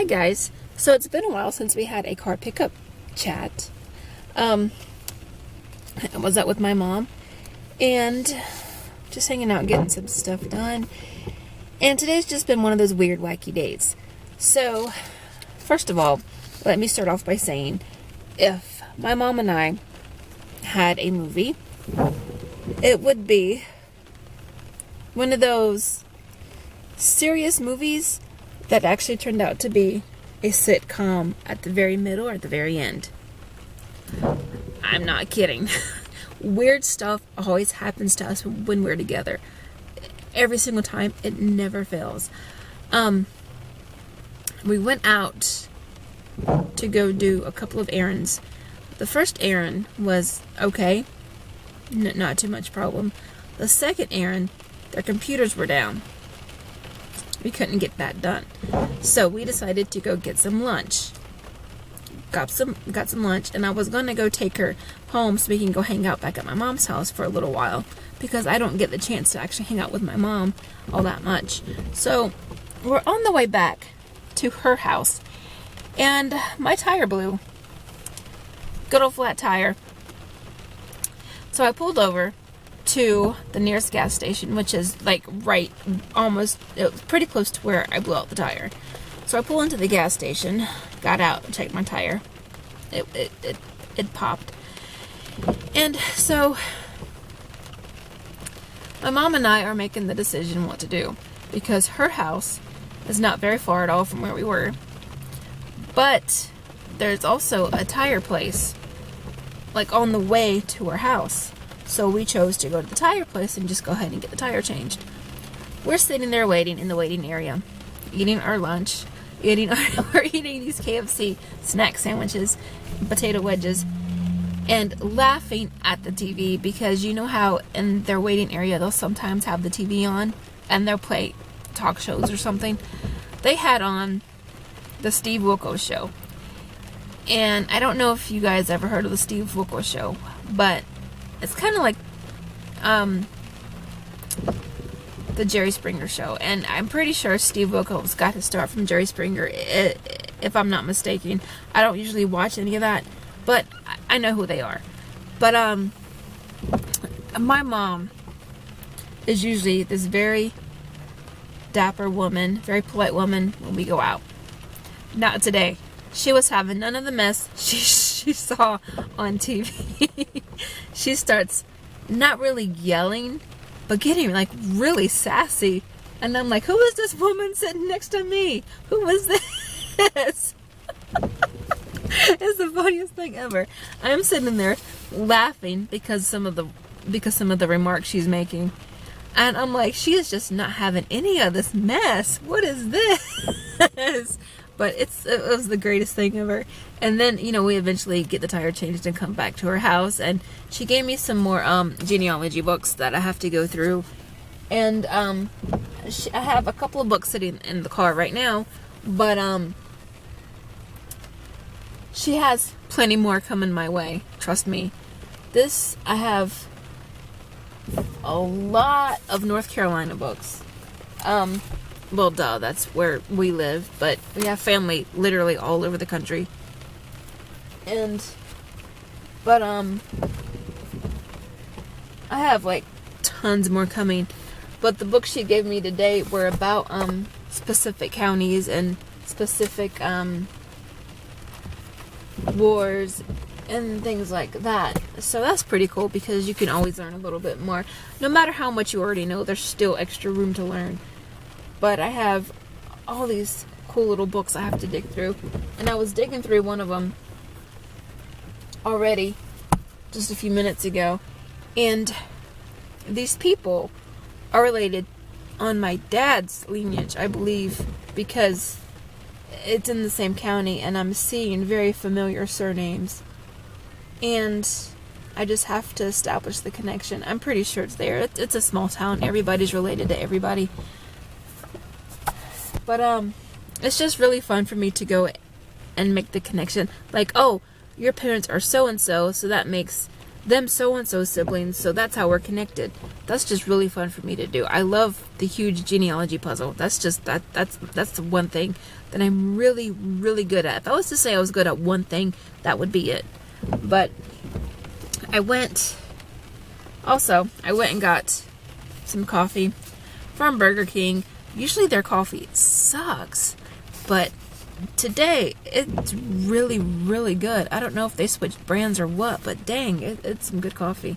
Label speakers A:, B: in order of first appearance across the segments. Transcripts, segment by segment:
A: guys. So it's been a while since we had a car pickup chat. I was out with my mom and just hanging out, getting some stuff done. And today's just been one of those weird, wacky days. So, first of all, let me start off by saying, if my mom and I had a movie, it would be one of those serious movies that actually turned out to be a sitcom at the very middle or at the very end. I'm not kidding. Weird stuff always happens to us when we're together. Every single time. It never fails. We went out to go do a couple of errands. The first errand was okay. Not too much problem. The second errand, their computers were down. We couldn't get that done. So we decided to go get some lunch. Got some lunch, and I was going to go take her home so we can go hang out back at my mom's house for a little while, because I don't get the chance to actually hang out with my mom all that much. So we're on the way back to her house, and my tire blew. Good old flat tire. So I pulled over to the nearest gas station, which is like right almost, it was pretty close to where I blew out the tire. So I pull into the gas station, got out and checked my tire. It popped. And so my mom and I are making the decision what to do, because her house is not very far at all from where we were, but there's also a tire place like on the way to her house. So we chose to go to the tire place and just go ahead and get the tire changed. We're sitting there waiting in the waiting area, eating our lunch, we're eating these KFC snack sandwiches, potato wedges, and laughing at the TV, because you know how in their waiting area they'll sometimes have the TV on and they'll play talk shows or something. They had on the Steve Wilkos show. And I don't know if you guys ever heard of the Steve Wilkos show, but it's kind of like the Jerry Springer show. And I'm pretty sure Steve Wilkos got his start from Jerry Springer, if I'm not mistaken. I don't usually watch any of that, but I know who they are. But my mom is usually this very dapper woman, very polite woman when we go out. Not today. She was having none of the mess she saw on TV. She starts not really yelling, but getting like really sassy. And I'm like, who is this woman sitting next to me? Who is this? It's the funniest thing ever. I'm sitting there laughing because some of the remarks she's making. And I'm like, she is just not having any of this mess. What is this? But it was the greatest thing ever. And then, we eventually get the tire changed and come back to her house. And she gave me some more genealogy books that I have to go through. And I have a couple of books sitting in the car right now. But she has plenty more coming my way. Trust me. I have a lot of North Carolina books. Well, duh, that's where we live, but we have family literally all over the country. But I have like tons more coming. But the books she gave me today were about specific counties and specific wars and things like that. So that's pretty cool, because you can always learn a little bit more. No matter how much you already know, there's still extra room to learn. But I have all these cool little books I have to dig through. And I was digging through one of them already just a few minutes ago. And these people are related on my dad's lineage, I believe, because it's in the same county and I'm seeing very familiar surnames. And I just have to establish the connection. I'm pretty sure it's there. It's a small town. Everybody's related to everybody. But it's just really fun for me to go and make the connection. Like, oh, your parents are so-and-so, so that makes them so-and-so siblings, so that's how we're connected. That's just really fun for me to do. I love the huge genealogy puzzle. That's just, that's the one thing that I'm really, really good at. If I was to say I was good at one thing, that would be it. But I went and got some coffee from Burger King. Usually their coffee sucks, but today it's really, really good. I don't know if they switched brands or what, but dang, it's some good coffee.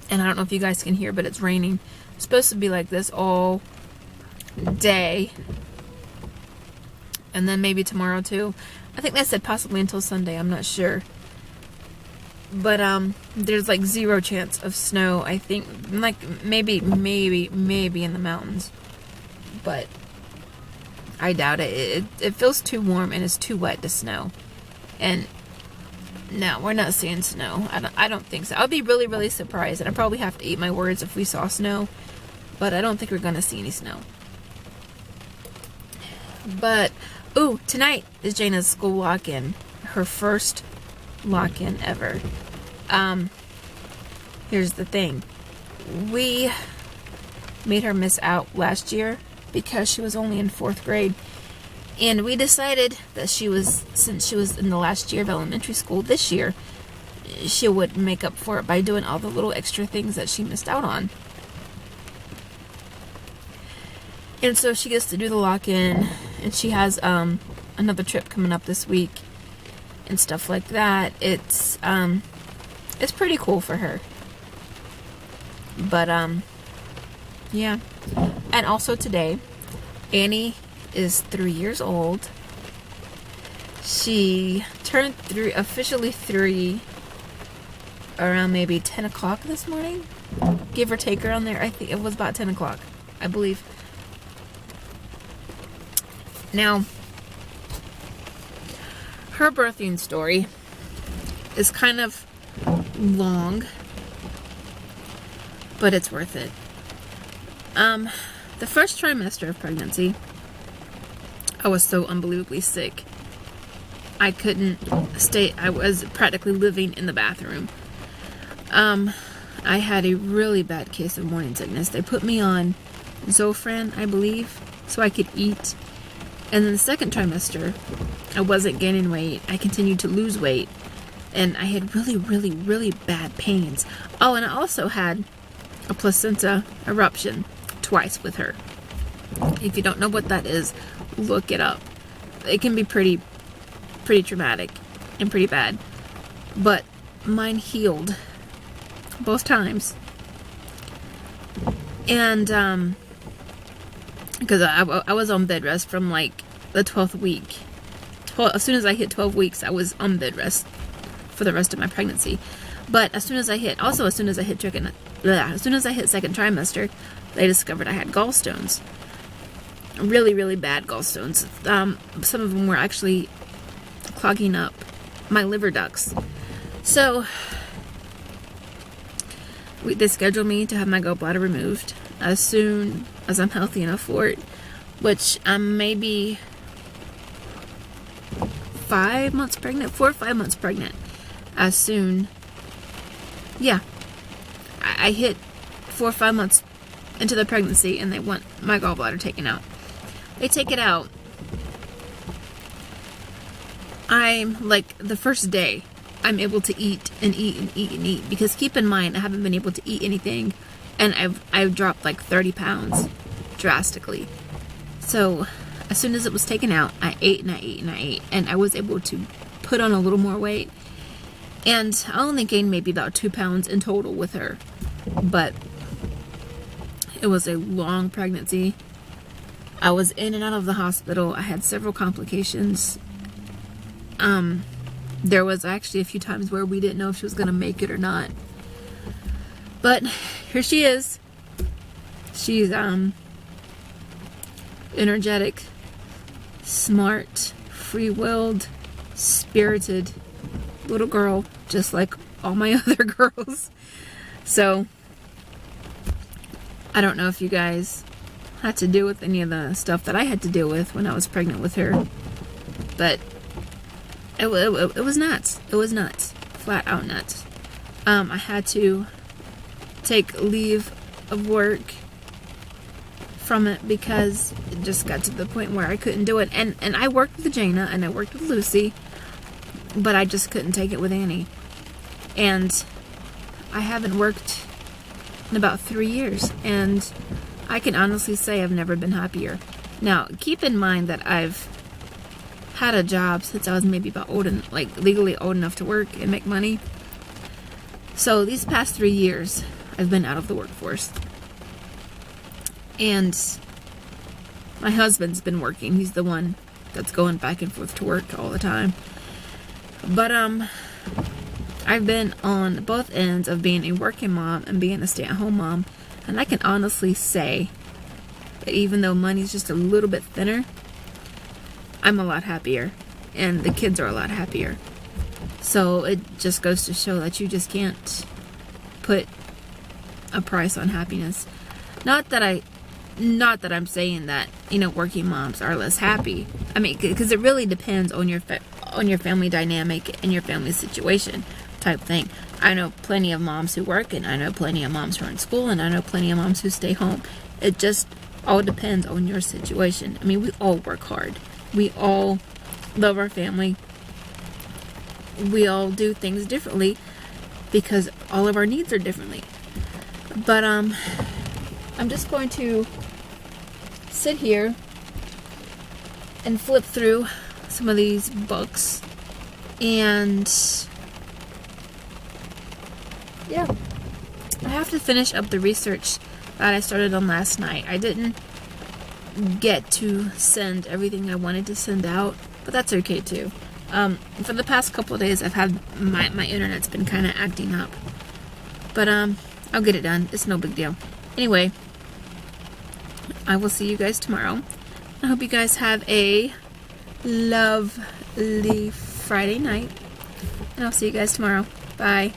A: And I don't know if you guys can hear, but it's raining. It's supposed to be like this all day, and then maybe tomorrow too. I think they said possibly until Sunday. I'm not sure. But there's like 0 chance of snow. I think like maybe in the mountains, but I doubt it. It feels too warm and it's too wet to snow. And no, we're not seeing snow. I don't think so. I'll be really, really surprised, and I probably have to eat my words if we saw snow, but I don't think we're gonna see any snow. But ooh, tonight is Jana's school lock-in, her first lock-in ever. Here's the thing. We made her miss out last year because she was only in 4th grade. And we decided that since she was in the last year of elementary school this year, she would make up for it by doing all the little extra things that she missed out on. And so she gets to do the lock-in, and she has another trip coming up this week and stuff like that. It's pretty cool for her. But yeah. And also today, Annie is 3 years old. She turned officially 3 around maybe 10 o'clock this morning, give or take around there. I think it was about 10 o'clock, I believe. Now, her birthing story is kind of long, but it's worth it. The first trimester of pregnancy, I was so unbelievably sick. I couldn't stay. I was practically living in the bathroom. I had a really bad case of morning sickness. They put me on Zofran, I believe, so I could eat. And then the second trimester, I wasn't gaining weight. I continued to lose weight. And I had really, really, really bad pains. Oh, and I also had a placenta eruption twice with her. If you don't know what that is, look it up. It can be pretty traumatic and pretty bad. But mine healed both times. And because I was on bed rest from like the 12th week. As soon as I hit 12 weeks, I was on bed rest for the rest of my pregnancy. But as soon as I hit second trimester, they discovered I had gallstones. Really, really bad gallstones. Some of them were actually clogging up my liver ducts. So they scheduled me to have my gallbladder removed as soon as I'm healthy enough for it, which I'm maybe 4 or 5 months pregnant. As soon, yeah, I hit 4 or 5 months into the pregnancy, and they want my gallbladder taken out. They take it out. I'm like, the first day, I'm able to eat and eat and eat and eat, because keep in mind, I haven't been able to eat anything, and I've dropped like 30 pounds drastically. So as soon as it was taken out, I ate and I ate and I ate, and I was able to put on a little more weight. And I only gained maybe about 2 pounds in total with her. But it was a long pregnancy. I was in and out of the hospital. I had several complications. There was actually a few times where we didn't know if she was going to make it or not. But here she is. She's energetic, smart, free-willed, spirited little girl, just like all my other girls. So I don't know if you guys had to deal with any of the stuff that I had to deal with when I was pregnant with her, but it was nuts. It was nuts. flat out nuts. I had to take leave of work from it because it just got to the point where I couldn't do it. And I worked with Jana and I worked with Lucy, but I just couldn't take it with Annie. And I haven't worked in about 3 years, and I can honestly say I've never been happier. Now, keep in mind that I've had a job since I was maybe about legally old enough to work and make money. So these past 3 years, I've been out of the workforce. And my husband's been working. He's the one that's going back and forth to work all the time. But, I've been on both ends of being a working mom and being a stay-at-home mom. And I can honestly say that even though money's just a little bit thinner, I'm a lot happier. And the kids are a lot happier. So it just goes to show that you just can't put a price on happiness. Not that I'm saying that, working moms are less happy. I mean, because it really depends on your family dynamic and your family situation type thing. I know plenty of moms who work, and I know plenty of moms who are in school, and I know plenty of moms who stay home. It just all depends on your situation. I mean, we all work hard. We all love our family. We all do things differently because all of our needs are differently. But I'm just going to sit here and flip through some of these books, and yeah, I have to finish up the research that I started on last night. I didn't get to send everything I wanted to send out, but that's okay too. For the past couple of days, I've had my internet's been kind of acting up, but I'll get it done. It's no big deal. Anyway, I will see you guys tomorrow. I hope you guys have a lovely Friday night, and I'll see you guys tomorrow. Bye.